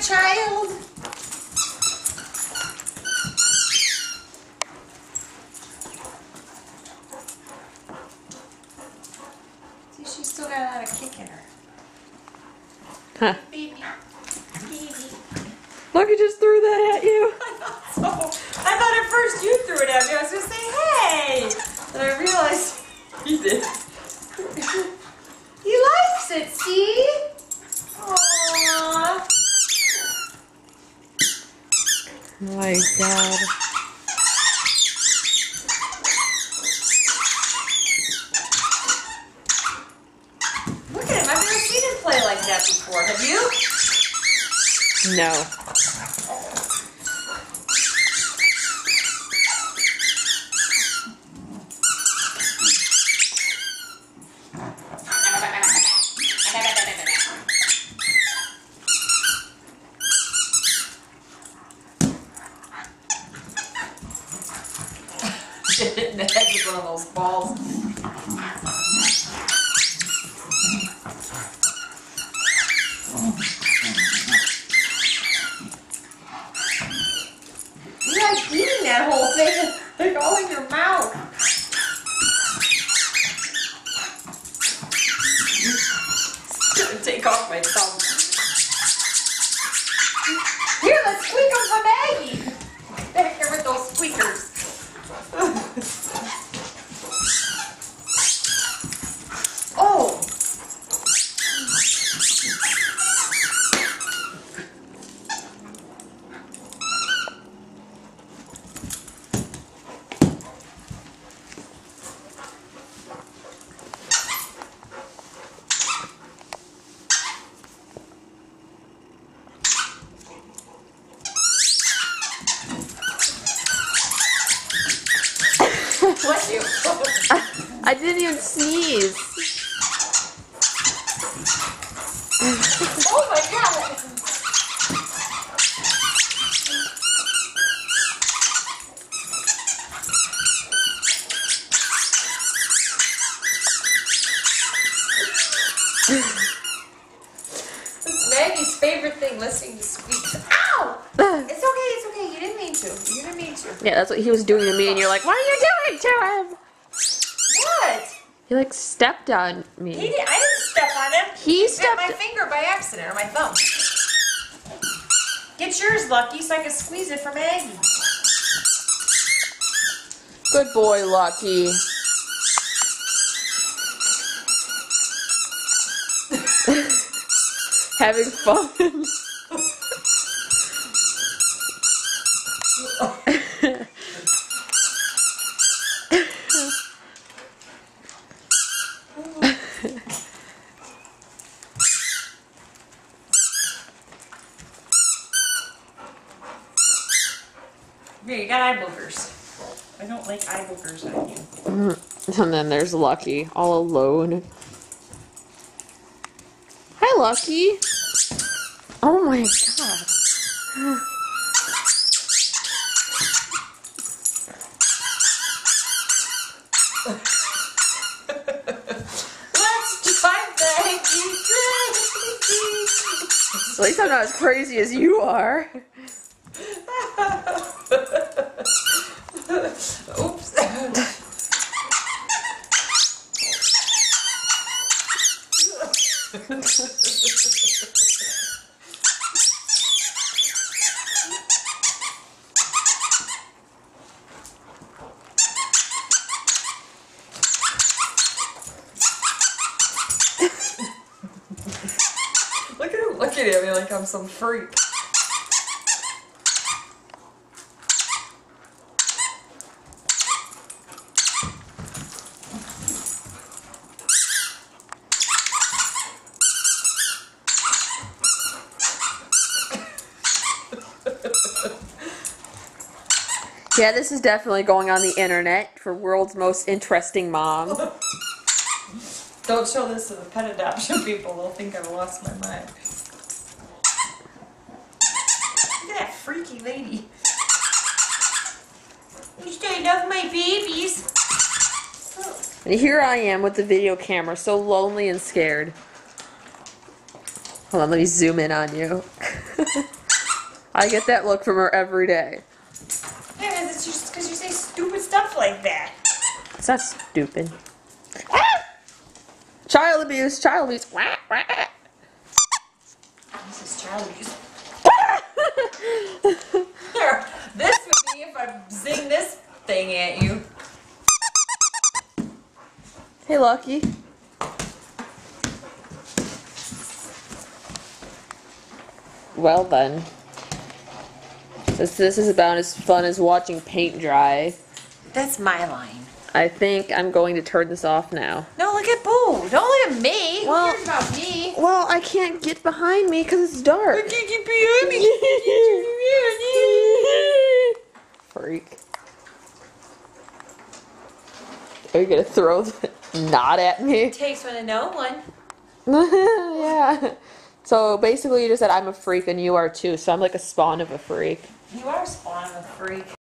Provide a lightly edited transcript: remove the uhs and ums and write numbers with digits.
child. See, she's still got a lot of kick in her. Huh. Baby. Baby. Look, he just threw that at you. I thought at first you threw it at me. I was going to say, hey. And I realized he did. He likes it, see? Aww. Oh my God. Look at him. I've never seen him play like that before. Have you? No. Hit it in the head with one of those balls. You like eating that whole thing. They're all in your mouth. It's gonna take off my thumb. Here, let's squeak them for Maggie. Back here with those squeakers. Oh! Bless you. I didn't even sneeze. Oh my God! It's Maggie's favorite thing, listening to squeaks. Ow! It's okay, you didn't mean to. You didn't mean to. Yeah, that's what he was doing to me, and you're like, what are you doing to him? What? He like stepped on me. I didn't step on him. He Hit stepped. my finger by accident, or my thumb. Get yours, Lucky, so I can squeeze it for Maggie. Good boy, Lucky. Having fun. Here, you got eye boogers. I don't like eye boogers on you. And then there's Lucky, all alone. Hi, Lucky. Oh my God. Let's drive Maggie crazy. At least I'm not as crazy as you are. Oops. Look at him like I'm some freak. Yeah, this is definitely going on the internet for world's most interesting mom. Don't show this to the pet adoption people. They'll think I've lost my mind. Look at that freaky lady. You stayed off my babies. And here I am with the video camera, so lonely and scared. Hold on, let me zoom in on you. I get that look from her every day. Yeah, it's just because you say stupid stuff like that. It's not stupid. Ah! Child abuse, child abuse. Wah, wah. This is child abuse. Here, this would be if I zing this thing at you. Hey, Lucky. Well then. This is about as fun as watching paint dry. That's my line. I think I'm going to turn this off now. No, look at Boo. Don't look at me. Well- Who cares about me? Well, I can't get behind me because it's dark. You can't get behind me. Freak. Are you gonna throw the knot at me? It takes one to know one. Yeah. So basically you just said I'm a freak and you are too, so I'm like a spawn of a freak. You are spawn of a freak.